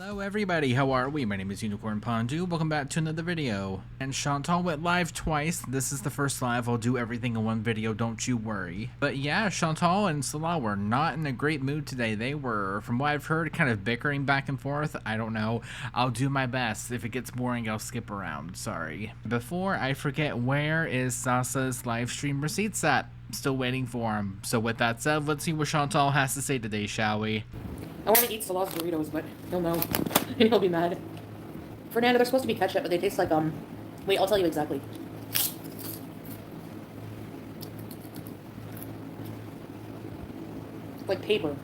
Hello everybody, how are we? My name is Unicorn Pondu. Welcome back to another video. And Chantal went live twice. This is the first live. I'll do everything in one video, don't you worry. But yeah, Chantal and Salah were not in a great mood today. They were, from what I've heard, kind of bickering back and forth. I don't know. I'll do my best. If it gets boring, I'll skip around. Sorry. Before I forget, where is Sasa's live stream receipts at? Still waiting for him. So with that said, let's see what Chantal has to say today, shall we? I want to eat Salah's burritos, but he'll know. And he'll be mad. Fernando, they're supposed to be ketchup, but they taste like, wait, I'll tell you exactly. Like paper.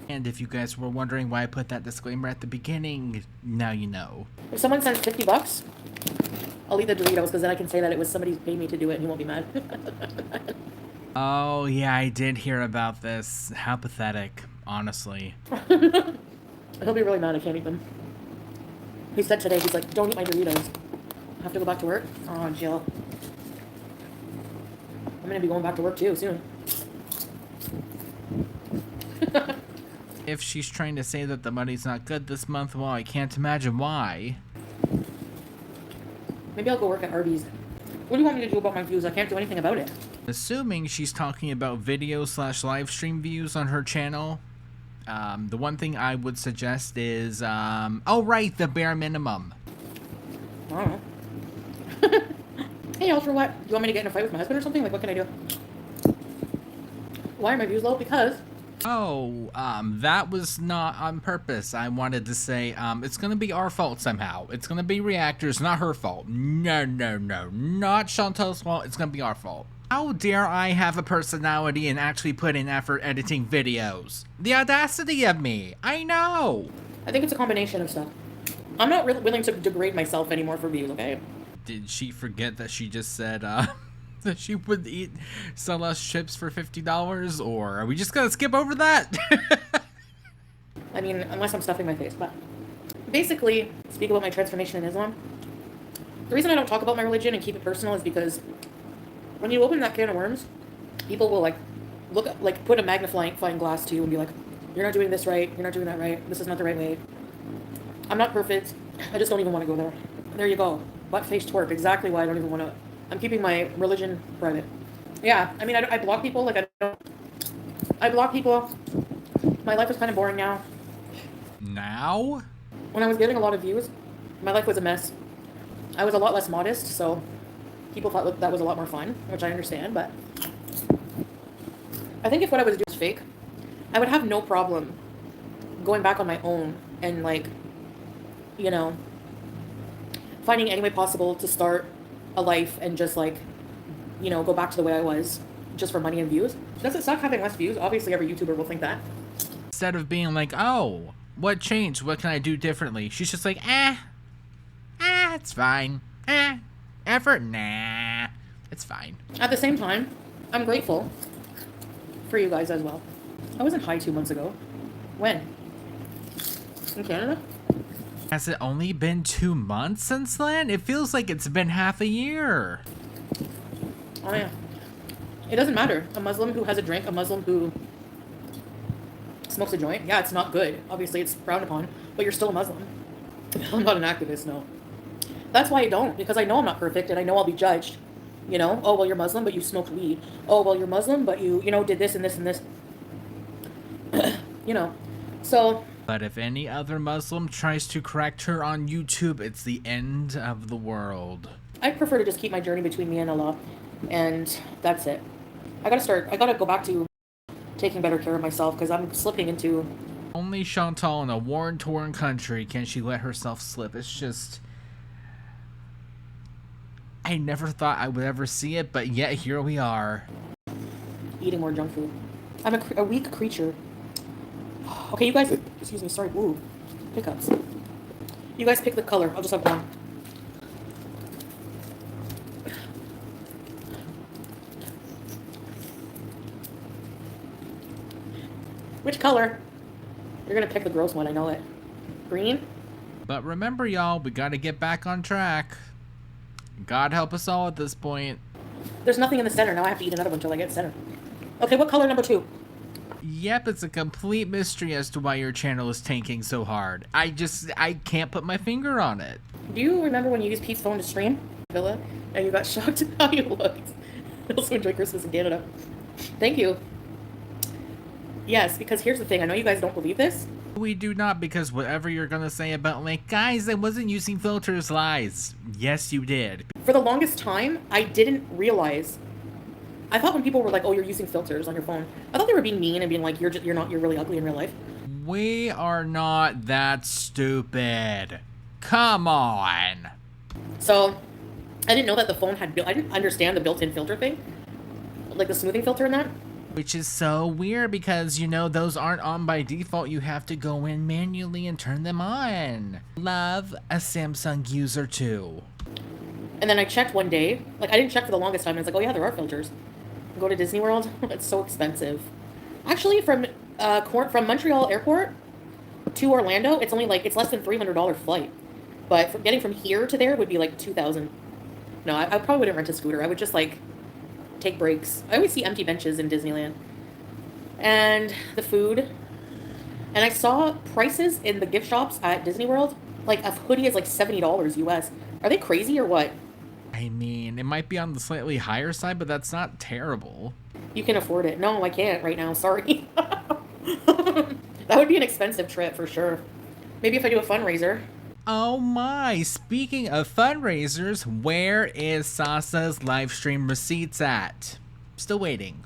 And if you guys were wondering why I put that disclaimer at the beginning, now you know. If someone sends $50, I'll eat the Doritos, because then I can say that it was somebody who paid me to do it, and he won't be mad. Oh, yeah, I did hear about this. How pathetic, honestly. He'll be really mad I can't eat them. He said today, he's like, don't eat my Doritos. I have to go back to work? Oh, Jill. I'm going to be going back to work too, soon. If she's trying to say that the money's not good this month, well, I can't imagine why. Maybe I'll go work at Arby's. What do you want me to do about my views? I can't do anything about it. Assuming she's talking about video/live stream views on her channel, the one thing I would suggest is, oh right, the bare minimum. I don't know. Hey, Ultra, what? Do you want me to get in a fight with my husband or something? Like, what can I do? Why are my views low? Because... Oh, that was not on purpose. I wanted to say, it's gonna be our fault somehow. It's gonna be Reactor's, not her fault. No, not Chantal's fault. It's gonna be our fault. How dare I have a personality and actually put in effort editing videos? The audacity of me! I know! I think it's a combination of stuff. I'm not really willing to degrade myself anymore for views, okay? Did she forget that she just said, that she would eat Salah's chips for $50, or are we just gonna skip over that? I mean, unless I'm stuffing my face, but... Basically, speak about my transformation in Islam. The reason I don't talk about my religion and keep it personal is because when you open that can of worms, people will, like, put a magnifying glass to you and be like, you're not doing this right, you're not doing that right, this is not the right way. I'm not perfect, I just don't even want to go there. There you go. Butt-face twerp, exactly why I don't even want to... I'm keeping my religion private. Yeah, I mean, I block people, like, I block people. My life is kind of boring now. Now? When I was getting a lot of views, my life was a mess. I was a lot less modest, so people thought that was a lot more fun, which I understand, but I think if what I was doing was fake, I would have no problem going back on my own and, like, you know, finding any way possible to start a life and just, like, you know, go back to the way I was just for money and views. Does it suck having less views? Obviously every YouTuber will think that. Instead of being like, oh, what changed? What can I do differently? She's just like, it's fine. Effort? Nah, it's fine. At the same time, I'm grateful for you guys as well. I wasn't high 2 months ago. When? In Canada? Has it only been 2 months since then? It feels like it's been half a year. Oh yeah. It doesn't matter. A Muslim who has a drink, a Muslim who smokes a joint, yeah, it's not good. Obviously, it's frowned upon, but you're still a Muslim. I'm not an activist, no. That's why I don't, because I know I'm not perfect, and I know I'll be judged. You know? Oh, well, you're Muslim, but you smoked weed. Oh, well, you're Muslim, but you know, did this and this and this. You know. So... But if any other Muslim tries to correct her on YouTube, it's the end of the world. I prefer to just keep my journey between me and Allah, and that's it. I gotta go back to taking better care of myself, because I'm slipping into... Only Chantal in a war-torn country can she let herself slip. It's just... I never thought I would ever see it, but yet here we are. Eating more junk food. I'm a weak creature. Okay, you guys... Excuse me, sorry. Ooh. Hiccups. You guys pick the color. I'll just have one. Which color? You're gonna pick the gross one, I know it. Green? But remember, y'all, we gotta get back on track. God help us all at this point. There's nothing in the center. Now I have to eat another one until I get center. Okay, what color number 2? Yep, it's a complete mystery as to why your channel is tanking so hard. I can't put my finger on it. Do you remember when you used Pete's phone to stream Villa and you got shocked at how you looked? I also enjoy Christmas in Canada. Thank you. Yes, because here's the thing. I know you guys don't believe this. We do not, because whatever you're gonna say about, like, guys, I wasn't using filters, lies. Yes, you did. For the longest time, I didn't realize. I thought when people were like, "Oh, you're using filters on your phone," I thought they were being mean and being like, "You're really ugly in real life." We are not that stupid. Come on. So, I didn't know that the phone had. I didn't understand the built-in filter thing, like the smoothing filter in that. Which is so weird because, you know, those aren't on by default. You have to go in manually and turn them on. Love a Samsung user too. And then I checked one day. Like, I didn't check for the longest time. And I was like, oh yeah, there are filters. Go to Disney World. It's so expensive. Actually, from Montreal Airport to Orlando, it's only like, it's less than $300 flight. But getting from here to there would be like $2,000. No, I probably wouldn't rent a scooter. I would just like take breaks. I always see empty benches in Disneyland. And the food. And I saw prices in the gift shops at Disney World. Like a hoodie is like $70 US. Are they crazy or what? I mean, it might be on the slightly higher side, but that's not terrible. You can afford it. No, I can't right now. Sorry. That would be an expensive trip for sure. Maybe if I do a fundraiser. Oh my, speaking of fundraisers, where is Sasa's live stream receipts at? Still waiting.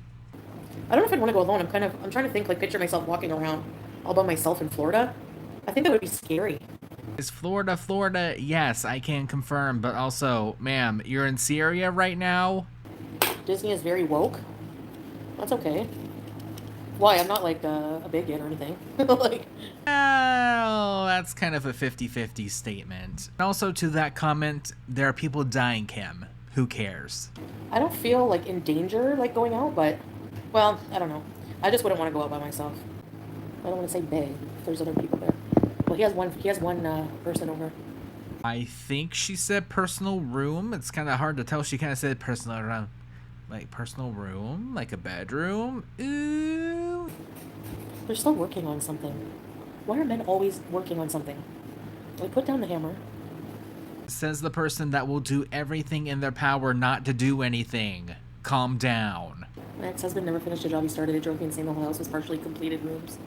I don't know if I'd want to go alone. I'm trying to think, like, picture myself walking around all by myself in Florida. I think that would be scary. Is Florida? Yes, I can confirm, but also, ma'am, you're in Syria right now? Disney is very woke. That's okay. Why? I'm not like a bigot or anything. Like, oh, that's kind of a 50-50 statement. And also to that comment, there are people dying, Kim. Who cares? I don't feel like in danger, like going out, but, well, I don't know. I just wouldn't want to go out by myself. I don't want to say bae if there's other people there. Well, he has one person over. I think she said personal room. It's kind of hard to tell. She kind of said personal room. Like personal room? Like a bedroom? Ooh. They're still working on something. Why are men always working on something? Like, put down the hammer. Says the person that will do everything in their power not to do anything. Calm down. My ex-husband never finished a job he started. It drove me insane. The whole house was partially completed rooms.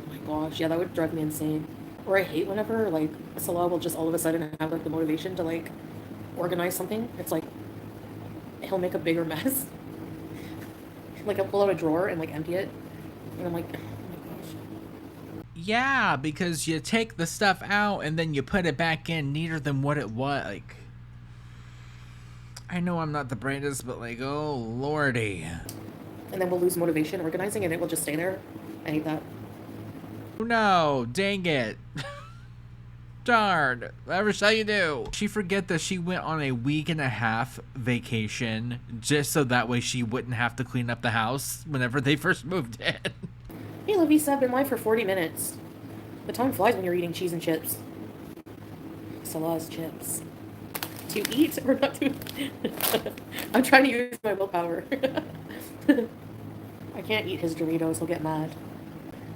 Oh my gosh, yeah, that would drive me insane. Or I hate whenever, like, Salah will just all of a sudden have, like, the motivation to, like, organize something. It's like, he'll make a bigger mess. Like, I'll pull out a drawer and, like, empty it. And I'm like, oh my gosh. Yeah, because you take the stuff out and then you put it back in neater than what it was. Like, I know I'm not the brightest, but like, oh lordy. And then we'll lose motivation organizing and it will just stay there. I hate that. No, dang it. Darn, whatever shall you do? She forget that she went on a 1.5-week vacation just so that way she wouldn't have to clean up the house whenever they first moved in. Hey, Lavisa, I've been live for 40 minutes. The time flies when you're eating cheese and chips. Salah's chips. To eat or not to? I'm trying to use my willpower. I can't eat his Doritos. He'll get mad.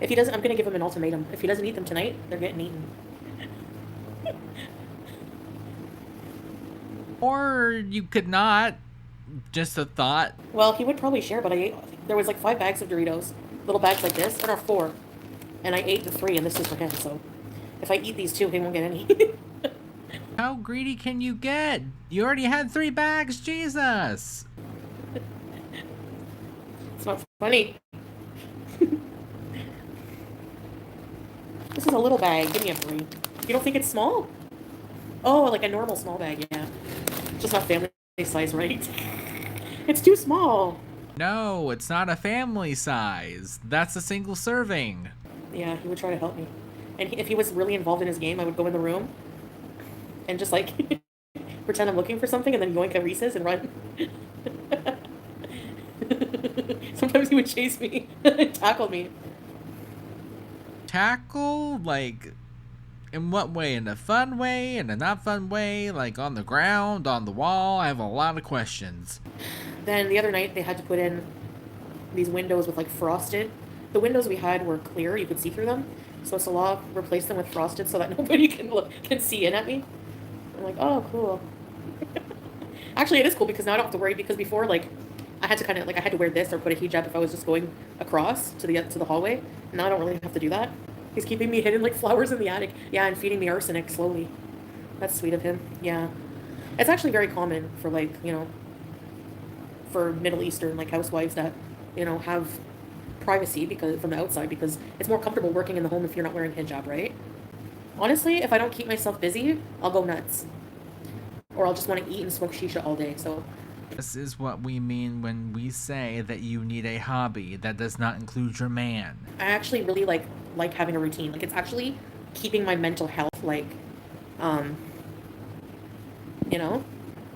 If he doesn't, I'm gonna give him an ultimatum. If he doesn't eat them tonight, they're getting eaten. Or you could not. Just a thought. Well, he would probably share, but I ate. There was like 5 bags of Doritos, little bags like this, or 4, and I ate the 3, and this is for him. So, if I eat these 2, he won't get any. How greedy can you get? You already had 3 bags, Jesus. It's not funny. This is a little bag. Give me a break. You don't think it's small? Oh, like a normal small bag, yeah. Just not family size, right? It's too small. No, it's not a family size. That's a single serving. Yeah, he would try to help me. And if he was really involved in his game, I would go in the room and just like pretend I'm looking for something and then yoink at Reese's and run. Sometimes he would chase me and tackle me. Tackle? Like, in what way? In a fun way? In a not fun way? Like on the ground? On the wall? I have a lot of questions. Then the other night they had to put in these windows with like frosted the windows we had were clear, you could see through them. So Salah replaced them with frosted so that nobody can see in at me. I'm like, oh, cool. Actually, it is cool because now I don't have to worry, because before, like, I had to kind of, like, I had to wear this or put a hijab if I was just going across to the hallway. Now I don't really have to do that. He's keeping me hidden like flowers in the attic. Yeah, and feeding me arsenic slowly. That's sweet of him. Yeah. It's actually very common for, like, you know, for Middle Eastern, like, housewives that, you know, have privacy because from the outside, because it's more comfortable working in the home if you're not wearing hijab, right? Honestly, if I don't keep myself busy, I'll go nuts. Or I'll just want to eat and smoke shisha all day, so... This is what we mean when we say that you need a hobby that does not include your man. I actually really like having a routine. Like, it's actually keeping my mental health, like, you know?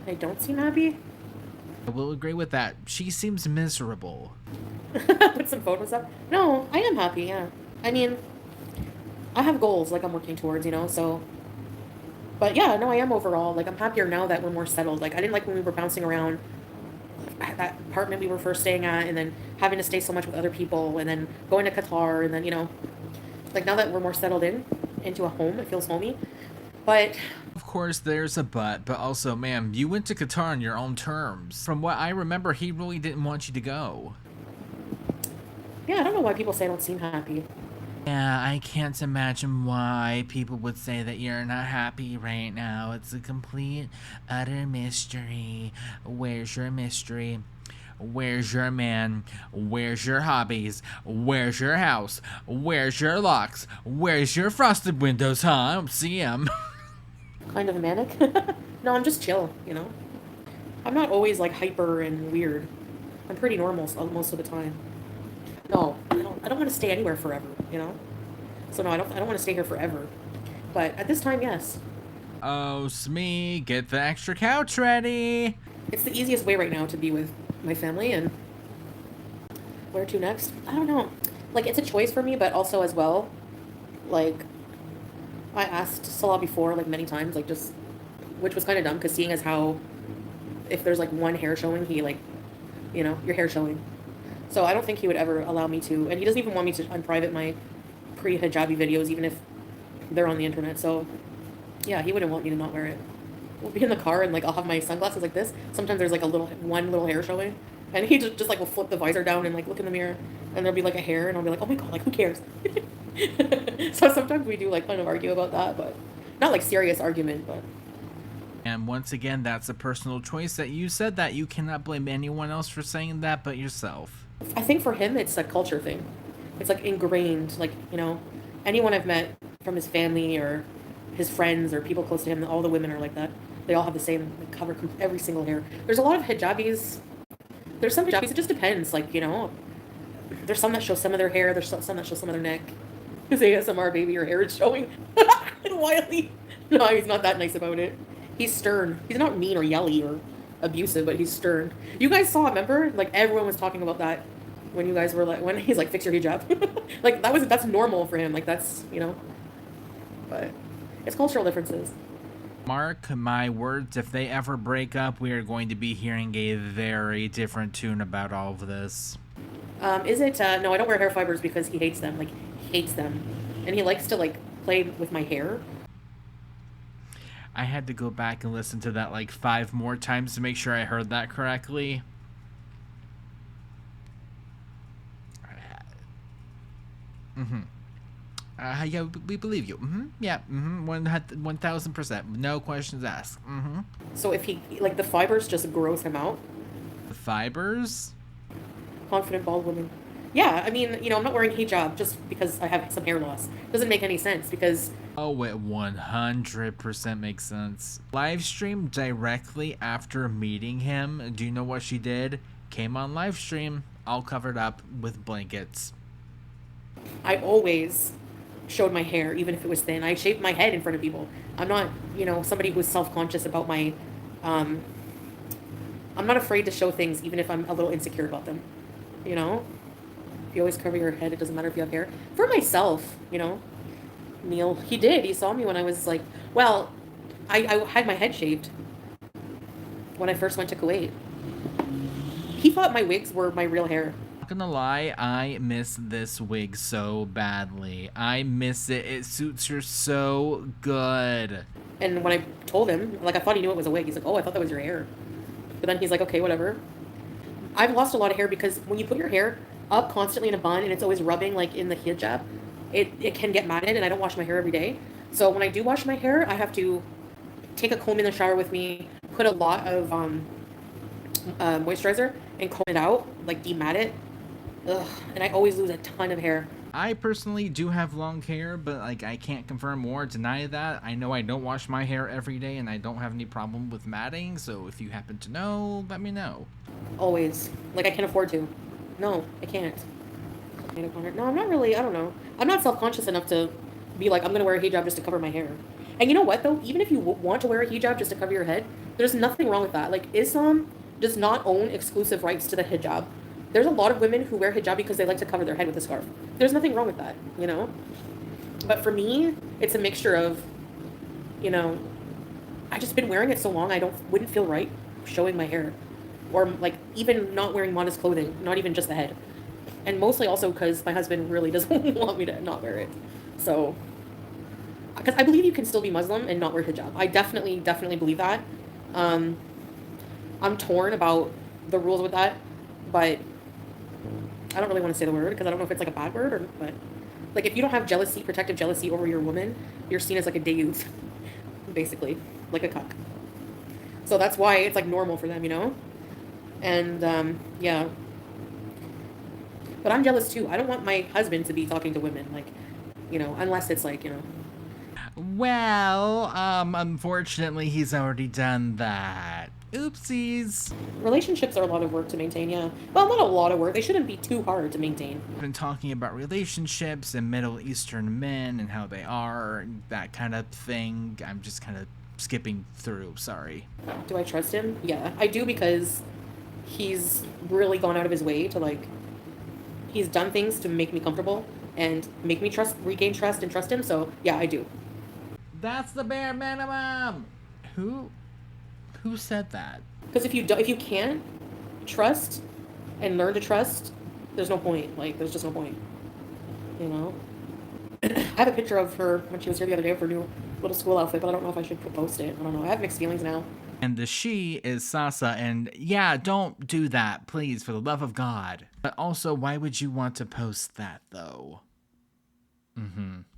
I don't seem happy. I will agree with that. She seems miserable. Put some photos up. No, I am happy, yeah. I mean, I have goals, like, I'm working towards, you know, so... But yeah, no, I am overall. Like, I'm happier now that we're more settled. Like, I didn't like when we were bouncing around that apartment we were first staying at, and then having to stay so much with other people, and then going to Qatar, and then, you know, like, now that we're more settled into a home, it feels homey. But... Of course, there's a but also, ma'am, you went to Qatar on your own terms. From what I remember, he really didn't want you to go. Yeah, I don't know why people say I don't seem happy. Yeah, I can't imagine why people would say that you're not happy right now. It's a complete, utter mystery. Where's your mystery? Where's your man? Where's your hobbies? Where's your house? Where's your locks? Where's your frosted windows, huh? I don't see 'em. Kind of manic. No, I'm just chill, you know? I'm not always, like, hyper and weird. I'm pretty normal most of the time. No, I don't want to stay anywhere forever, you know? So no, I don't want to stay here forever. But at this time, yes. Oh, Smee, get the extra couch ready. It's the easiest way right now to be with my family, and where to next? I don't know. Like, it's a choice for me, but also as well, like, I asked Salah before, like, many times, like, just, which was kind of dumb, because seeing as how, if there's, like, one hair showing, he, like, you know, your hair showing. So I don't think he would ever allow me to, and he doesn't even want me to unprivate my pre-hijabi videos, even if they're on the internet. So yeah, he wouldn't want me to not wear it. We'll be in the car and, like, I'll have my sunglasses like this. Sometimes there's, like, one little hair showing, and he just like will flip the visor down and, like, look in the mirror, and there'll be, like, a hair, and I'll be like, oh my god, like, who cares? So sometimes we do, like, kind of argue about that, but not like serious argument, but. And once again, that's a personal choice that you said that. You cannot blame anyone else for saying that but yourself. I think for him, it's a culture thing. It's, like, ingrained, like, you know, anyone I've met from his family or his friends or people close to him, all the women are like that. They all have the same, like, cover every single hair. There's a lot of hijabis. There's some hijabis, it just depends, like, you know. There's some that show some of their hair, there's some that show some of their neck. His ASMR, baby, your hair is showing. And Wiley. No, he's not that nice about it. He's stern. He's not mean or yelly or abusive, but he's stern. You guys saw, remember? Like, everyone was talking about that when you guys were like, when he's like, fix your hijab. Like, that's normal for him. Like, that's, you know. But it's cultural differences. Mark my words, if they ever break up, we are going to be hearing a very different tune about all of this. Is it, no, I don't wear hair fibers because he hates them. Like, hates them. And he likes to, like, play with my hair. I had to go back and listen to that like 5 more times to make sure I heard that correctly. Yeah, we believe you. Yeah, 1000%. No questions asked. So if he, like, the fibers just gross him out. The fibers? Confident bald woman. Yeah, I mean, you know, I'm not wearing hijab just because I have some hair loss. Doesn't make any sense because... Oh, it 100% makes sense. Live stream directly after meeting him. Do you know what she did? Came on live stream, all covered up with blankets. I always showed my hair, even if it was thin. I shaved my head in front of people. I'm not, you know, somebody who's self-conscious about my... I'm not afraid to show things, even if I'm a little insecure about them. You know? You always cover your head. It doesn't matter if you have hair. For myself, you know, Neil, he did. He saw me when I was like, well, I had my head shaved when I first went to Kuwait. He thought my wigs were my real hair. Not gonna lie, I miss this wig so badly. I miss it. It suits her so good. And when I told him, like, I thought he knew it was a wig. He's like, oh, I thought that was your hair. But then he's like, okay, whatever. I've lost a lot of hair because when you put your hair up constantly in a bun and it's always rubbing, like, in the hijab, it can get matted, and I don't wash my hair every day. So when I do wash my hair, I have to take a comb in the shower with me, put a lot of moisturizer, and comb it out, like, demat it. Ugh, and I always lose a ton of hair. I personally do have long hair, but like I can't confirm or deny that. I know I don't wash my hair every day and I don't have any problem with matting, so if you happen to know, let me know. Always. Like, I can't afford to. No, I can't. No, I'm not really, I don't know. I'm not self-conscious enough to be like, I'm gonna wear a hijab just to cover my hair. And you know what, though? Even if you want to wear a hijab just to cover your head, there's nothing wrong with that. Like, Islam does not own exclusive rights to the hijab. There's a lot of women who wear hijab because they like to cover their head with a scarf. There's nothing wrong with that, you know? But for me, it's a mixture of, you know, I just been wearing it so long, wouldn't feel right showing my hair. Or, like, even not wearing modest clothing, not even just the head. And mostly also because my husband really doesn't want me to not wear it. So, because I believe you can still be Muslim and not wear hijab. I definitely believe that. I'm torn about the rules with that, but I don't really want to say the word because I don't know if it's like a bad word or, but like if you don't have jealousy, protective jealousy over your woman, you're seen as like a dayuth, basically, like a cuck. So that's why it's like normal for them, you know? And yeah. But I'm jealous too. I don't want my husband to be talking to women, like, you know, unless it's like, you know. Well, unfortunately he's already done that. Oopsies. Relationships are a lot of work to maintain, yeah. Well, not a lot of work. They shouldn't be too hard to maintain. I've been talking about relationships and Middle Eastern men and how they are, that kind of thing. I'm just kind of skipping through, sorry. Do I trust him? Yeah, I do, because he's really gone out of his way to, like, he's done things to make me comfortable and make me regain trust and trust him, so yeah, I do. That's the bare minimum! Who said that? Because if you can't trust and learn to trust, there's no point. Like, there's just no point. You know? I have a picture of her when she was here the other day with her new little school outfit, but I don't know if I should post it. I don't know. I have mixed feelings now. And the she is Sasa, and yeah, don't do that, please, for the love of God. But also, why would you want to post that, though?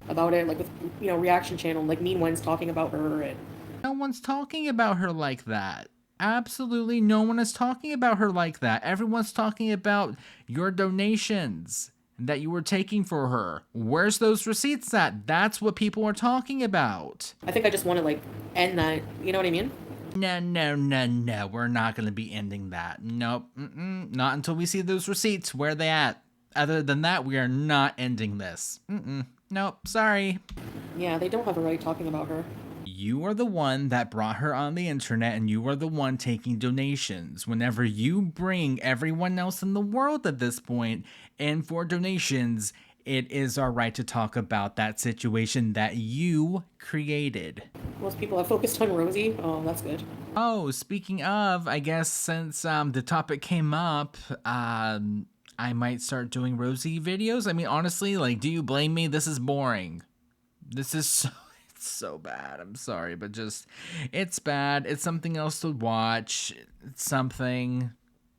About it, like with, you know, reaction channel, like mean ones talking about her and... No one's talking about her like that. Absolutely no one is talking about her like that. Everyone's talking about your donations that you were taking for her. Where's those receipts at? That's what people are talking about. I think I just want to, like, end that. You know what I mean? No. We're not going to be ending that. Nope. Not until we see those receipts. Where are they at? Other than that, we are not ending this. Nope. Sorry. Yeah, they don't have a right talking about her. You are the one that brought her on the internet, and you are the one taking donations. Whenever you bring everyone else in the world at this point in for donations, it is our right to talk about that situation that you created. Most people have focused on Rosie. Oh, that's good. Oh, speaking of, I guess since the topic came up, I might start doing Rosie videos. I mean, honestly, like, do you blame me? This is boring. This is so bad. I'm sorry, but just, it's bad. It's something else to watch. It's something.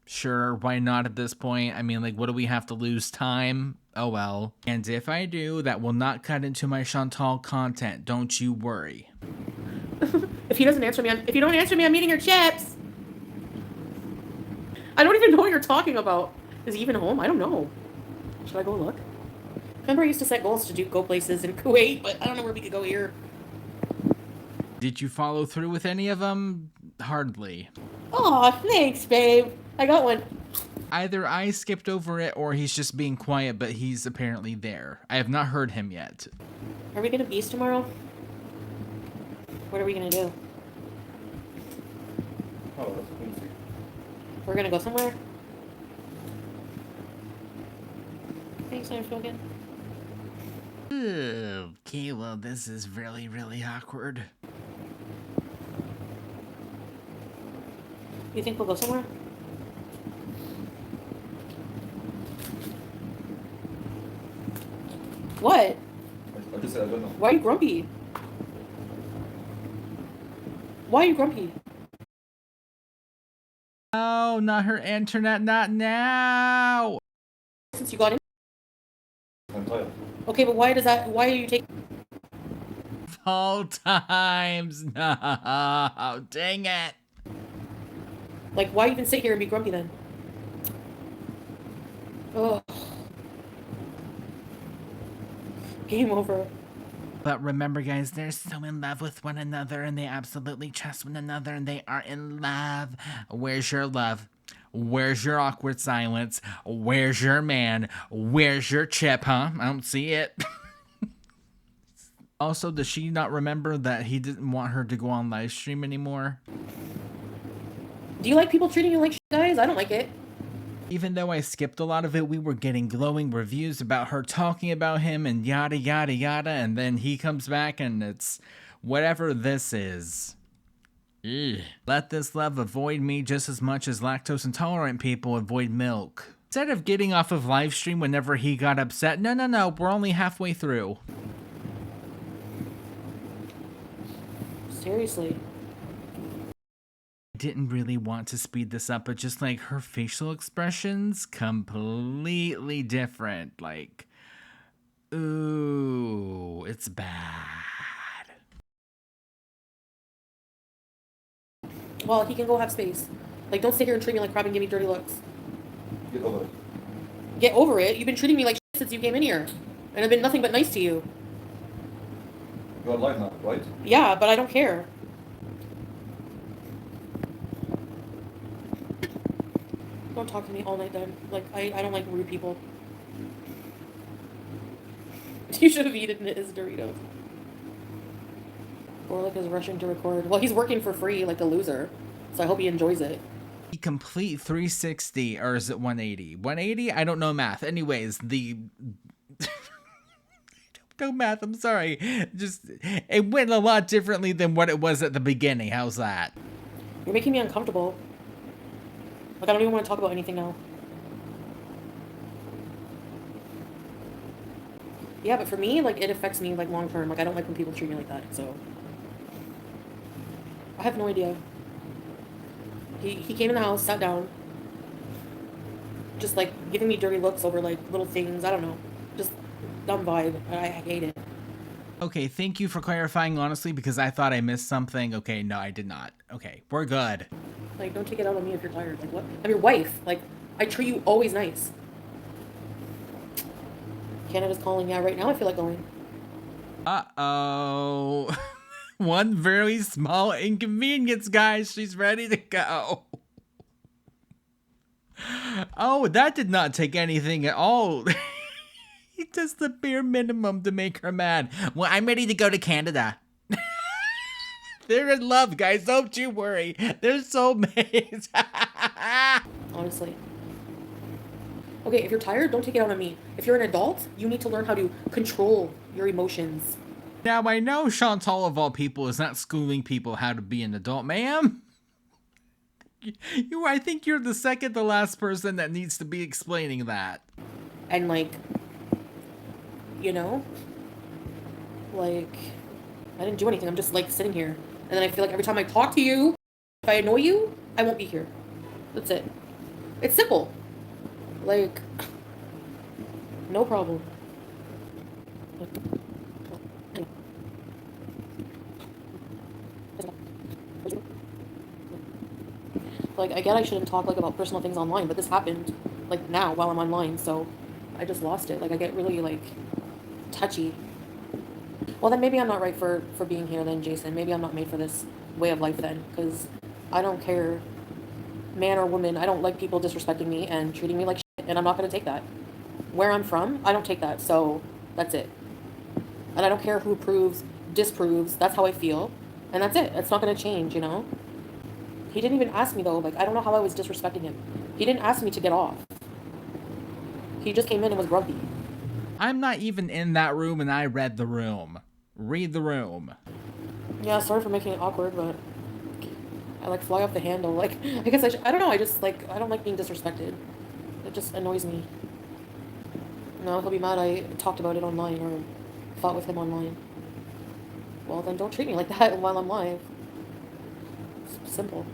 Sure, why not at this point? I mean, like, what do we have to lose? Time? Oh well. And if I do, that will not cut into my Chantal content. Don't you worry. If you don't answer me, I'm eating your chips. I don't even know what you're talking about. Is he even home? I don't know. Should I go look? Remember, I used to set goals to go places in Kuwait, but I don't know where we could go here. Did you follow through with any of them? Hardly. Aw, thanks, babe. I got one. Either I skipped over it or he's just being quiet, but he's apparently there. I have not heard him yet. Are we gonna beast tomorrow? What are we gonna do? Oh, that's Quincy. We're gonna go somewhere? Thanks, I'm feeling good. Okay, well, this is really, really awkward. You think we'll go somewhere? What? I just said I don't know. Why are you grumpy? Why are you grumpy? Oh, not her internet, not now. Since you got in. I'm tired. Okay, but why are you taking... All times. No, dang it. Like, why even sit here and be grumpy then? Ugh. Game over. But remember, guys, they're so in love with one another and they absolutely trust one another and they are in love. Where's your love? Where's your awkward silence? Where's your man? Where's your chip, huh? I don't see it. Also, does she not remember that he didn't want her to go on live stream anymore? Do you like people treating you like shit, guys? I don't like it. Even though I skipped a lot of it, we were getting glowing reviews about her talking about him and yada yada yada, and then he comes back and it's whatever this is. Ugh. Let this love avoid me just as much as lactose intolerant people avoid milk. Instead of getting off of live stream whenever he got upset, no, we're only halfway through. Seriously. Didn't really want to speed this up, but just like her facial expressions, completely different. Like, ooh, it's bad. Well, he can go have space. Like, don't sit here and treat me like crap and give me dirty looks. Get over it. Get over it. You've been treating me like shit since you came in here. And I've been nothing but nice to you. You're online now, right? Yeah, but I don't care. Don't talk to me all night then. Like, I don't like rude people. You should have eaten his Doritos. Or like is rushing to record. Well, he's working for free like a loser. So I hope he enjoys it. Complete 360, or is it 180? 180? I don't know math. Anyways, the... I don't know math, I'm sorry. Just, it went a lot differently than what it was at the beginning. How's that? You're making me uncomfortable. Like, I don't even want to talk about anything now. Yeah, but for me, like, it affects me, like, long term. Like, I don't like when people treat me like that, so... I have no idea. He came in the house, sat down. Just, like, giving me dirty looks over, like, little things. I don't know. Just dumb vibe. I hate it. Okay, thank you for clarifying, honestly, because I thought I missed something. Okay, no, I did not. Okay, we're good. Like, don't take it out on me if you're tired. Like, what? I'm your wife. Like, I treat you always nice. Canada's calling. Yeah, right now I feel like going. Uh-oh. One very small inconvenience, guys. She's ready to go. Oh, that did not take anything at all. He does the bare minimum to make her mad. Well, I'm ready to go to Canada. They're in love, guys. Don't you worry. They're soulmates. Honestly. Okay, if you're tired, don't take it out on me. If you're an adult, you need to learn how to control your emotions. Now, I know Chantal, of all people, is not schooling people how to be an adult, ma'am. I think you're the second to last person that needs to be explaining that. And, like, you know? Like, I didn't do anything. I'm just, like, sitting here. And then I feel like every time I talk to you, if I annoy you, I won't be here. That's it. It's simple. Like, no problem. Like, I get I shouldn't talk, like, about personal things online, but this happened, like, now, while I'm online, so I just lost it. Like, I get really, like, touchy. Well, then maybe I'm not right for being here then, Jason. Maybe I'm not made for this way of life then, because I don't care, man or woman, I don't like people disrespecting me and treating me like shit, and I'm not going to take that. Where I'm from, I don't take that, so that's it. And I don't care who approves, disproves, that's how I feel, and that's it. It's not going to change, you know? He didn't even ask me, though. Like, I don't know how I was disrespecting him. He didn't ask me to get off. He just came in and was grumpy. I'm not even in that room and I read the room. Read the room. Yeah, sorry for making it awkward, but I, like, fly off the handle. Like, I guess I don't know. I just, like, I don't like being disrespected. It just annoys me. No, he'll be mad I talked about it online or fought with him online. Well, then don't treat me like that while I'm live. It's simple.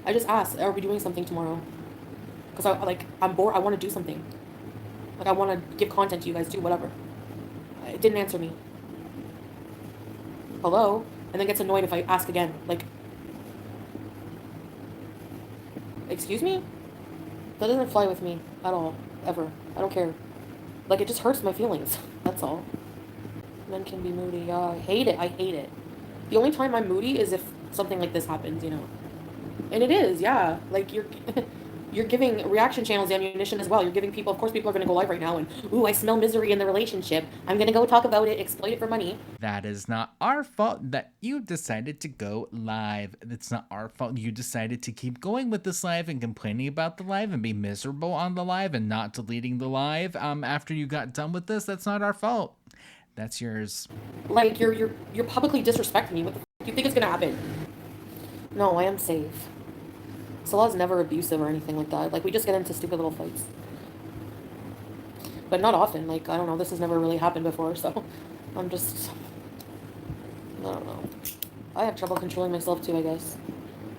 I just asked, are we doing something tomorrow? Because I'm bored. I want to do something. Like, I want to give content to you guys too, whatever. It didn't answer me. Hello? And then gets annoyed if I ask again. Like, excuse me? That doesn't fly with me at all. Ever. I don't care. Like, it just hurts my feelings. That's all. Men can be moody. Yeah, I hate it. I hate it. The only time I'm moody is if something like this happens, you know. And it is, yeah. Like, you're giving reaction channels ammunition as well. You're giving people, of course, people are going to go live right now and, ooh, I smell misery in the relationship. I'm going to go talk about it, exploit it for money. That is not our fault that you decided to go live. It's not our fault you decided to keep going with this live and complaining about the live and be miserable on the live and not deleting the live after you got done with this. That's not our fault. That's yours. Like, you're publicly disrespecting me. What the f*** do you think is going to happen? No, I am safe. Salah's never abusive or anything like that. Like, we just get into stupid little fights. But not often. Like, I don't know. This has never really happened before, so I'm just... I don't know. I have trouble controlling myself too, I guess.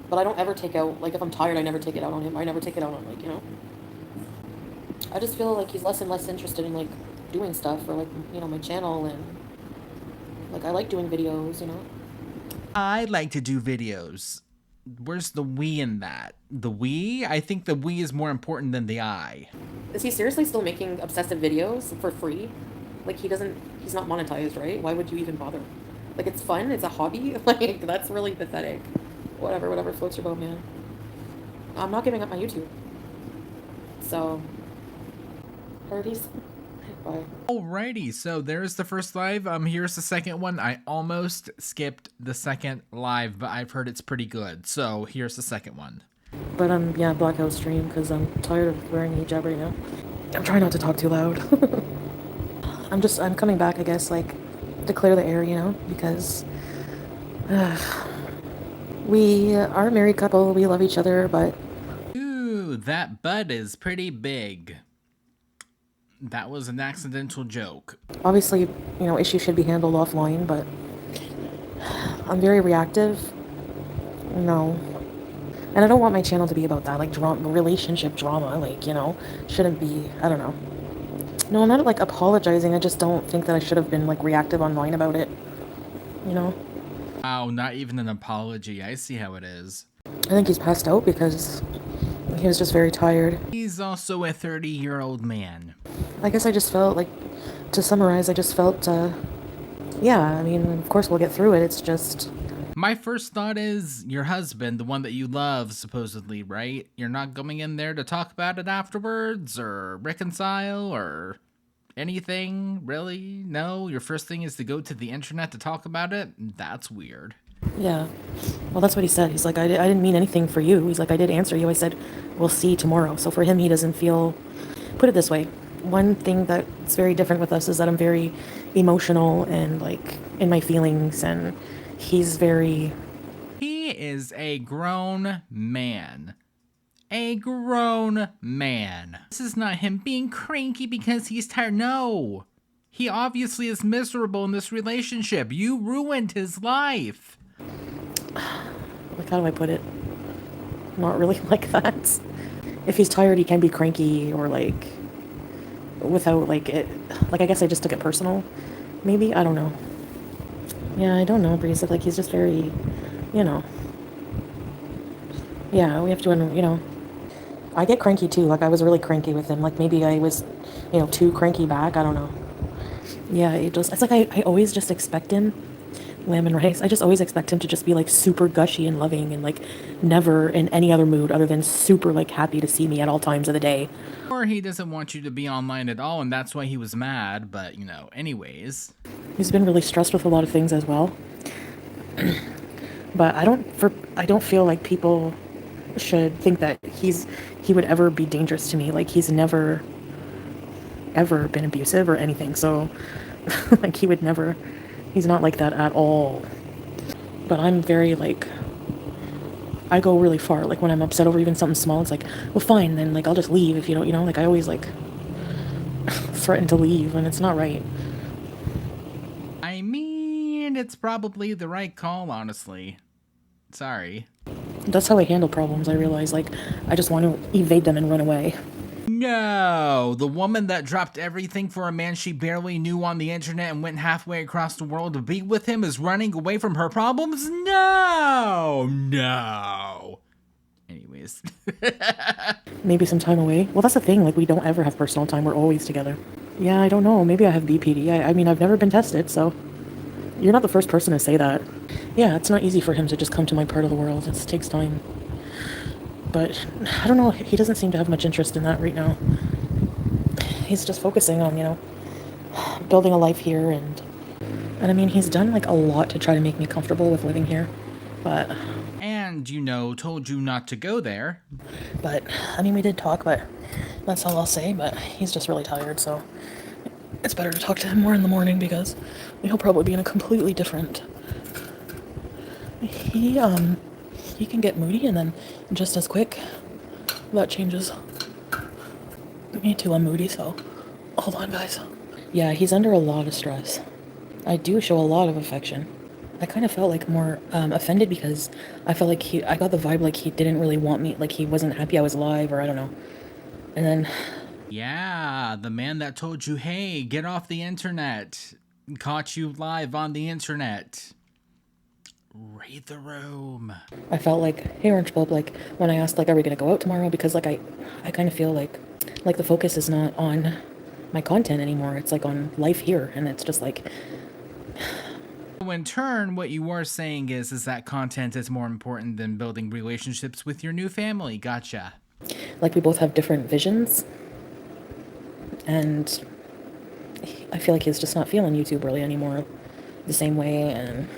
But I don't ever take out... Like, if I'm tired, I never take it out on him. I never take it out on, like, you know? I just feel like he's less and less interested in, like, doing stuff for, like, you know, my channel and... Like, I like doing videos, you know? I like to do videos. Where's the we in that? The we? I think the we is more important than the I. Is he seriously still making obsessive videos for free? Like, he's not monetized, right? Why would you even bother? Like, it's fun, it's a hobby? Like, that's really pathetic. Whatever floats your boat, man. I'm not giving up my YouTube. So, parties. Bye. Alrighty, so there's the first live. Here's the second one. I almost skipped the second live, but I've heard it's pretty good. So here's the second one. But yeah, blackout stream because I'm tired of wearing a hijab right now. I'm trying not to talk too loud. I'm coming back, I guess, like, to clear the air, you know, because we are a married couple, we love each other, but... Ooh, that butt is pretty big. That was an accidental joke. Obviously, you know, issues should be handled offline, but I'm very reactive. No. And I don't want my channel to be about that, like, relationship drama, like, you know, shouldn't be, I don't know. No, I'm not, like, apologizing, I just don't think that I should have been, like, reactive online about it, you know? Wow, not even an apology. I see how it is. I think he's passed out because he was just very tired. He's also a 30-year-old man. I guess I just felt, like, to summarize, I just felt, yeah, I mean, of course we'll get through it, it's just... My first thought is your husband, the one that you love, supposedly, right? You're not going in there to talk about it afterwards, or reconcile, or anything, really? No? Your first thing is to go to the internet to talk about it? That's weird. Yeah. Well, that's what he said. He's like, I didn't mean anything for you. He's like, I did answer you. I said, we'll see tomorrow. So for him, he doesn't feel... Put it this way. One thing that's very different with us is that I'm very emotional and, like, in my feelings, and he's very... He is a grown man. A grown man. This is not him being cranky because he's tired. No. He obviously is miserable in this relationship. You ruined his life. Like, how do I put it? Not really like that. If he's tired, he can be cranky, or, like, without, like, it... Like, I guess I just took it personal. Maybe? I don't know. Yeah, I don't know, Breeze. Like, he's just very, you know... Yeah, we have to, you know... I get cranky, too. Like, I was really cranky with him. Like, maybe I was, you know, too cranky back. I don't know. Yeah, it's like I always just expect him... Lamb and rice. I just always expect him to just be, like, super gushy and loving and, like, never in any other mood other than super, like, happy to see me at all times of the day. Or he doesn't want you to be online at all, and that's why he was mad, but, you know, anyways. He's been really stressed with a lot of things as well. But I don't feel like people should think that he would ever be dangerous to me. Like, he's never, ever been abusive or anything, so, like, he would never... He's not like that at all. But I'm very, like... I go really far. Like, when I'm upset over even something small, it's like, well, fine, then, like, I'll just leave if you don't, you know? Like, I always, like... threatened to leave, and it's not right. I mean, it's probably the right call, honestly. Sorry. That's how I handle problems, I realize. Like, I just want to evade them and run away. No, the woman that dropped everything for a man she barely knew on the internet and went halfway across the world to be with him is running away from her problems? No, no. Anyways. Maybe some time away. Well, that's the thing. Like, we don't ever have personal time. We're always together. Yeah, I don't know. Maybe I have BPD. I mean, I've never been tested, so... You're not the first person to say that. Yeah, it's not easy for him to just come to my part of the world. It takes time. But, I don't know. He doesn't seem to have much interest in that right now. He's just focusing on, you know, building a life here, and I mean, he's done, like, a lot to try to make me comfortable with living here. But... And, you know, told you not to go there. But, I mean, we did talk, but that's all I'll say. But he's just really tired, so it's better to talk to him more in the morning, because he'll probably be in a completely different... He can get moody, and then just as quick, that changes. Me too, I'm moody, so hold on, guys. Yeah, he's under a lot of stress. I do show a lot of affection. I kind of felt like more offended, because I felt like I got the vibe like he didn't really want me, like he wasn't happy I was alive, or I don't know. And then... Yeah, the man that told you, hey, get off the internet, caught you live on the internet. Raid the room. I felt like, hey, Orange Bulb, like, when I asked, like, are we gonna go out tomorrow? Because, like, I kind of feel like the focus is not on my content anymore. It's, like, on life here, and it's just, like... In turn, what you are saying is that content is more important than building relationships with your new family. Gotcha. Like, we both have different visions, and I feel like he's just not feeling YouTube really anymore the same way, and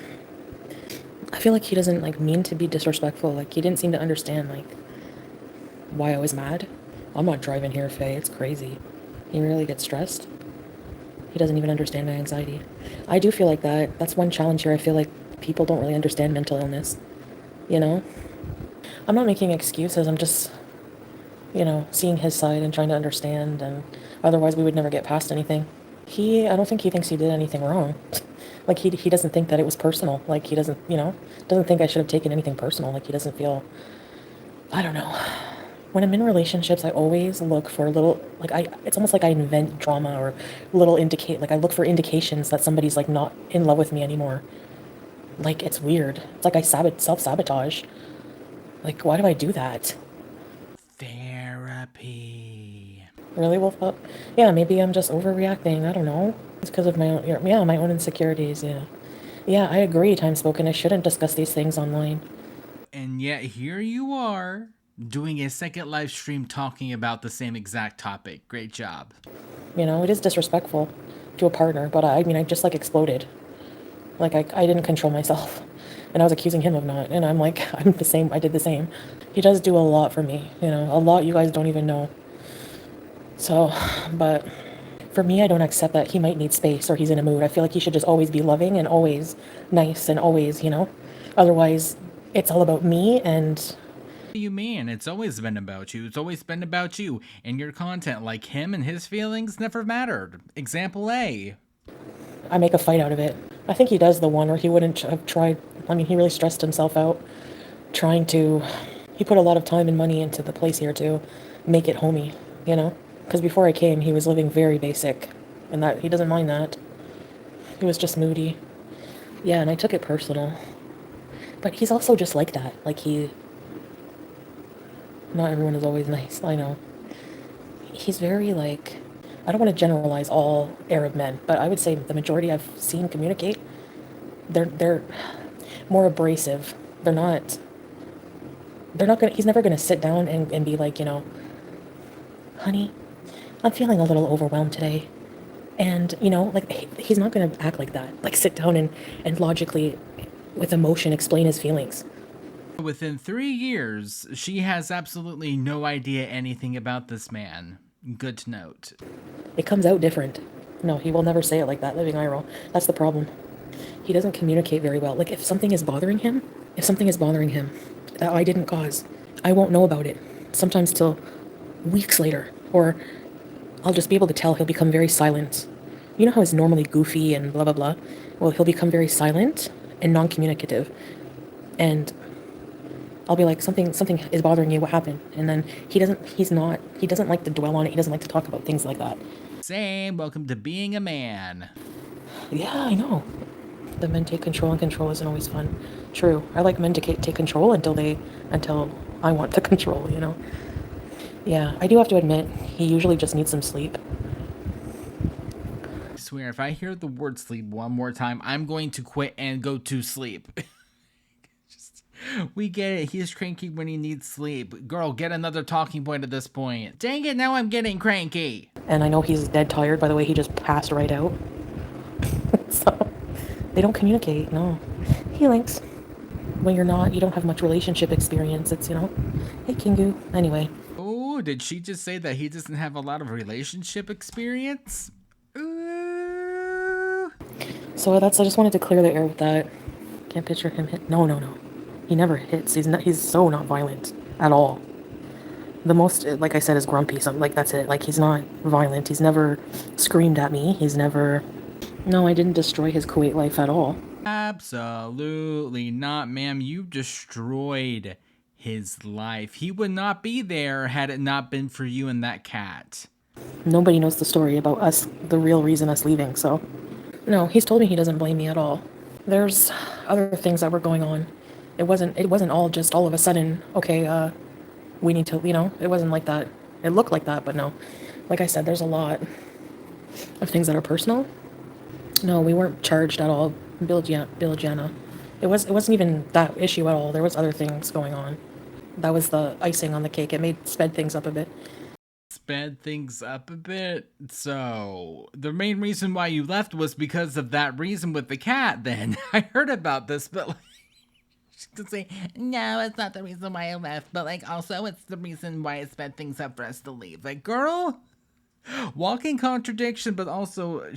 I feel like he doesn't, like, mean to be disrespectful. Like, he didn't seem to understand, like, why I was mad. I'm not driving here, Faye. It's crazy. He really gets stressed. He doesn't even understand my anxiety. I do feel like that. That's one challenge here. I feel like people don't really understand mental illness, you know? I'm not making excuses. I'm just, you know, seeing his side and trying to understand, and otherwise we would never get past anything. I don't think he thinks he did anything wrong. Like, he doesn't think that it was personal. Like, he doesn't, you know, doesn't think I should have taken anything personal. Like, he doesn't feel, I don't know. When I'm in relationships, I always look for little, like, it's almost like I invent drama or little like, I look for indications that somebody's, like, not in love with me anymore. Like, it's weird. It's like I self-sabotage. Like, why do I do that? Therapy. Really, Wolf? Yeah, maybe I'm just overreacting. I don't know. It's because of my own insecurities, yeah. Yeah, I agree, time spoken. I shouldn't discuss these things online. And yet here you are, doing a second live stream talking about the same exact topic. Great job. You know, it is disrespectful to a partner, but I mean, I just, like, exploded. Like, I didn't control myself. And I was accusing him of not. And I'm like, I did the same. He does do a lot for me, you know, a lot you guys don't even know. So, but... For me, I don't accept that he might need space or he's in a mood. I feel like he should just always be loving and always nice and always, you know? Otherwise, it's all about me and... What do you mean? It's always been about you. It's always been about you. And your content, like him and his feelings, never mattered. Example A. I make a fight out of it. I think he does the one where he wouldn't have tried... I mean, he really stressed himself out trying to... He put a lot of time and money into the place here to make it homey, you know? Because before I came, he was living very basic, and that he doesn't mind that. He was just moody. Yeah, and I took it personal. But he's also just like that. Like, not everyone is always nice, I know. He's very, like... I don't want to generalize all Arab men, but I would say the majority I've seen communicate, they're more abrasive. They're not gonna... He's never gonna sit down and be like, you know, honey, I'm feeling a little overwhelmed today. And, you know, like, he's not going to act like that. Like, sit down and logically, with emotion, explain his feelings. Within 3 years, she has absolutely no idea anything about this man. Good to note. It comes out different. No, he will never say it like that, living IRL. That's the problem. He doesn't communicate very well. Like, if something is bothering him that I didn't cause, I won't know about it. Sometimes till weeks later. Or I'll just be able to tell he'll become very silent. You know how he's normally goofy and blah, blah, blah? Well, he'll become very silent and non-communicative. And I'll be like, something is bothering you, what happened? And then he doesn't like to dwell on it. He doesn't like to talk about things like that. Same, welcome to being a man. Yeah, I know. The men take control, and control isn't always fun. True. I like men to take control until I want the control, you know? Yeah, I do have to admit, he usually just needs some sleep. I swear, if I hear the word sleep one more time, I'm going to quit and go to sleep. We get it. He's cranky when he needs sleep. Girl, get another talking point at this point. Dang it, now I'm getting cranky. And I know he's dead tired, by the way, he just passed right out. So, they don't communicate, no. He links. When you don't have much relationship experience, it's, you know, hey, Kingu. Anyway. Oh, did she just say that he doesn't have a lot of relationship experience? Ooh. So I just wanted to clear the air with that. Can't picture him hit. No. He never hits. He's so not violent at all. The most, like I said, is grumpy. Something like that's it. Like he's not violent. He's never screamed at me. He's never. No, I didn't destroy his Kuwait life at all. Absolutely not, ma'am. You destroyed his life. He would not be there had it not been for you and that cat. Nobody knows the story about us, the real reason us leaving, so. No, he's told me he doesn't blame me at all. There's other things that were going on. It wasn't all just all of a sudden, okay, we need to, you know, it wasn't like that. It looked like that, but no. Like I said, there's a lot of things that are personal. No, we weren't charged at all, Biljana. It wasn't even that issue at all. There was other things going on. That was the icing on the cake. It sped things up a bit. Sped things up a bit? So, the main reason why you left was because of that reason with the cat, then. I heard about this, but like, to say, no, it's not the reason why I left, but like, also, it's the reason why it sped things up for us to leave. Like, girl, walking contradiction, but also,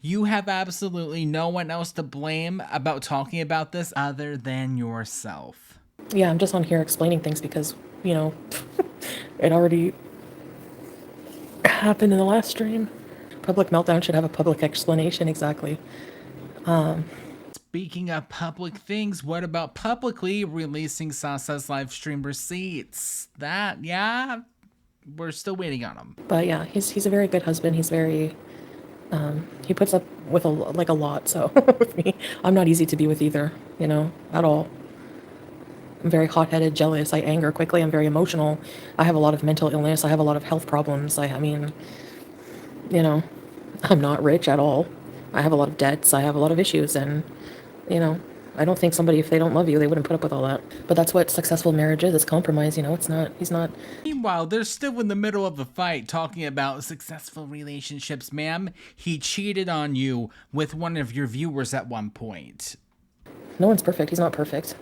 you have absolutely no one else to blame about talking about this other than yourself. Yeah, I'm just on here explaining things because, you know, it already happened in the last stream. Public meltdown should have a public explanation, exactly. Speaking of public things, what about publicly releasing Sasa's live stream receipts? That, yeah, we're still waiting on them. But yeah, he's a very good husband. He's very, he puts up with a lot, so with me. I'm not easy to be with either, you know, at all. I'm very hot-headed, jealous, I anger quickly, I'm very emotional. I have a lot of mental illness, I have a lot of health problems. I mean, you know, I'm not rich at all. I have a lot of debts, I have a lot of issues, and, you know, I don't think somebody, if they don't love you, they wouldn't put up with all that. But that's what successful marriage is, it's compromise, you know, he's not... Meanwhile, they're still in the middle of the fight talking about successful relationships, ma'am. He cheated on you with one of your viewers at one point. No one's perfect, he's not perfect.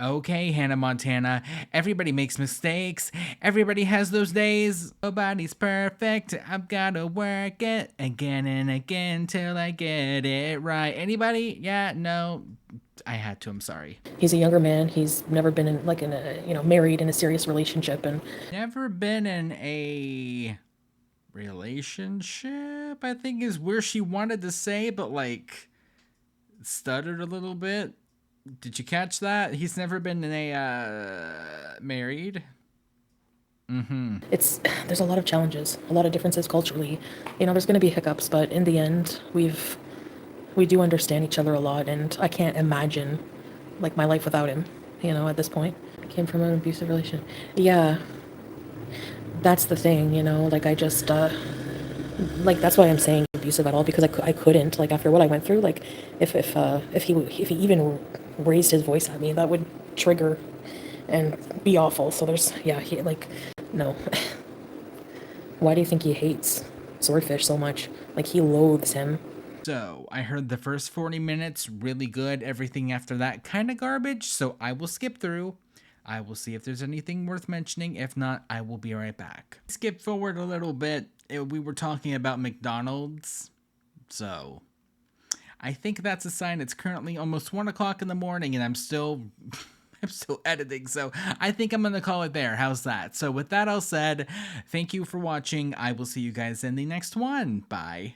Okay, Hannah Montana, everybody makes mistakes. Everybody has those days. Nobody's perfect. I've gotta work it again and again till I get it right. Anybody? Yeah, no. I had to, I'm sorry. He's a younger man. He's never been in, like, in a, you know, married in a serious relationship, and... Never been in a relationship, I think is where she wanted to say, but, like, stuttered a little bit. Did you catch that? He's never been in a, married? There's a lot of challenges, a lot of differences culturally. You know, there's going to be hiccups, but in the end, we do understand each other a lot, and I can't imagine, like, my life without him, you know, at this point. I came from an abusive relationship. Yeah, that's the thing, you know, like, I just, like, that's why I'm saying abusive at all, because I couldn't, like, after what I went through, like, if he even raised his voice at me, that would trigger and be awful. So there's, yeah, he, like, no. Why do you think he hates Swordfish so much? Like, he loathes him. So, I heard the first 40 minutes really good, everything after that kind of garbage, so I will skip through. I will see if there's anything worth mentioning. If not, I will be right back. Skip forward a little bit. We were talking about McDonald's, so I think that's a sign it's currently almost 1 o'clock in the morning and I'm still I'm still editing, so I think I'm gonna call it there. How's that? So with that all said, thank you for watching. I will see you guys in the next one. Bye.